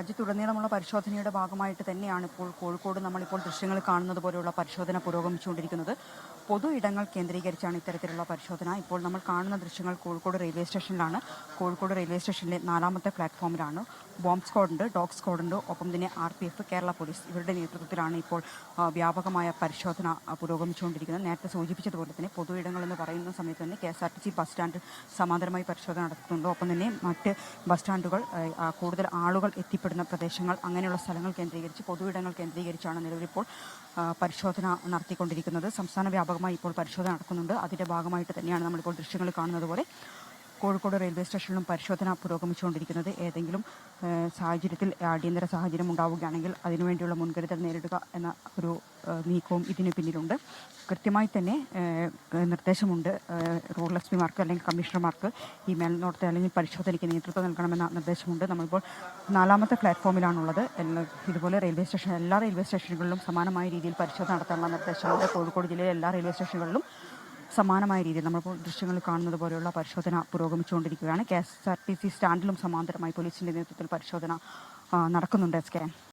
രാജ്യത്തുടനീളമുള്ള പരിശോധനയുടെ ഭാഗമായിട്ട് തന്നെയാണ് ഇപ്പോൾ കോഴിക്കോട് നമ്മളിപ്പോൾ ദൃശ്യങ്ങൾ കാണുന്നത് പോലെയുള്ള പരിശോധന പുരോഗമിച്ചുകൊണ്ടിരിക്കുന്നത്. പൊതു ഇടങ്ങൾ കേന്ദ്രീകരിച്ചാണ് ഇത്തരത്തിലുള്ള പരിശോധന. ഇപ്പോൾ നമ്മൾ കാണുന്ന ദൃശ്യങ്ങൾ കോഴിക്കോട് റെയിൽവേ സ്റ്റേഷനിലാണ്. കോഴിക്കോട് റെയിൽവേ സ്റ്റേഷനിലെ 4ാമത്തെ പ്ലാറ്റ്ഫോമിലാണ്. ബോംബ് സ്ക്വാഡുണ്ട്, ഡോഗ് സ്ക്വാഡുണ്ട്, ഒപ്പം തന്നെ RPF, കേരള പോലീസ് ഇവരുടെ നേതൃത്വത്തിലാണ് ഇപ്പോൾ വ്യാപകമായ പരിശോധന പുരോഗമിച്ചുകൊണ്ടിരിക്കുന്നത്. നേരത്തെ സൂചിപ്പിച്ചതുപോലെ തന്നെ പൊതു ഇടങ്ങൾ എന്ന് പറയുന്ന സമയത്ത് തന്നെ KSRTC ബസ് സ്റ്റാൻഡ് സമാന്തരമായി പരിശോധന നടത്തുന്നുണ്ട്. ഒപ്പം തന്നെ മറ്റ് ബസ് സ്റ്റാൻഡുകൾ, കൂടുതൽ ആളുകൾ എത്തിപ്പെടുന്ന പ്രദേശങ്ങൾ, അങ്ങനെയുള്ള സ്ഥലങ്ങൾ കേന്ദ്രീകരിച്ച് പൊതുയിടങ്ങൾ കേന്ദ്രീകരിച്ചാണ് നിലവിലിപ്പോൾ പരിശോധന നടത്തിക്കൊണ്ടിരിക്കുന്നത്. സംസ്ഥാന വ്യാപകമായി ഇപ്പോൾ പരിശോധന നടക്കുന്നുണ്ട്. അതിൻ്റെ ഭാഗമായിട്ട് തന്നെയാണ് നമ്മളിപ്പോൾ ദൃശ്യങ്ങൾ കാണുന്നത് പോലെ കോഴിക്കോട് റെയിൽവേ സ്റ്റേഷനിലും പരിശോധന പുരോഗമിച്ചുകൊണ്ടിരിക്കുന്നത്. ഏതെങ്കിലും സാഹചര്യത്തിൽ അടിയന്തര സാഹചര്യം ഉണ്ടാവുകയാണെങ്കിൽ അതിനുവേണ്ടിയുള്ള മുൻകരുതൽ നേരിടുക എന്ന ഒരു നീക്കവും ഇതിന് പിന്നിലുണ്ട്. കൃത്യമായി തന്നെ നിർദ്ദേശമുണ്ട്. റൂറൽ SP-മാർക്ക് അല്ലെങ്കിൽ കമ്മീഷണർമാർക്ക് ഈ മേൽനോട്ടത്തെ അല്ലെങ്കിൽ പരിശോധനയ്ക്ക് നേതൃത്വം നൽകണമെന്ന നിർദ്ദേശമുണ്ട്. നമ്മളിപ്പോൾ 4ാമത്തെ പ്ലാറ്റ്ഫോമിലാണുള്ളത്. ഇതുപോലെ എല്ലാ റെയിൽവേ സ്റ്റേഷനുകളിലും സമാനമായ രീതിയിൽ പരിശോധന നടത്താനുള്ള നിർദ്ദേശമുണ്ട്. കോഴിക്കോട് ജില്ലയിലെ എല്ലാ റെയിൽവേ സ്റ്റേഷനുകളിലും സമാനമായ രീതിയിൽ നമ്മളിപ്പോൾ ദൃശ്യങ്ങൾ കാണുന്നത് പോലെയുള്ള പരിശോധന പുരോഗമിച്ചുകൊണ്ടിരിക്കുകയാണ്. KSRTC സ്റ്റാൻഡിലും സമാന്തരമായി പോലീസിൻ്റെ നേതൃത്വത്തിൽ പരിശോധന നടക്കുന്നുണ്ട്.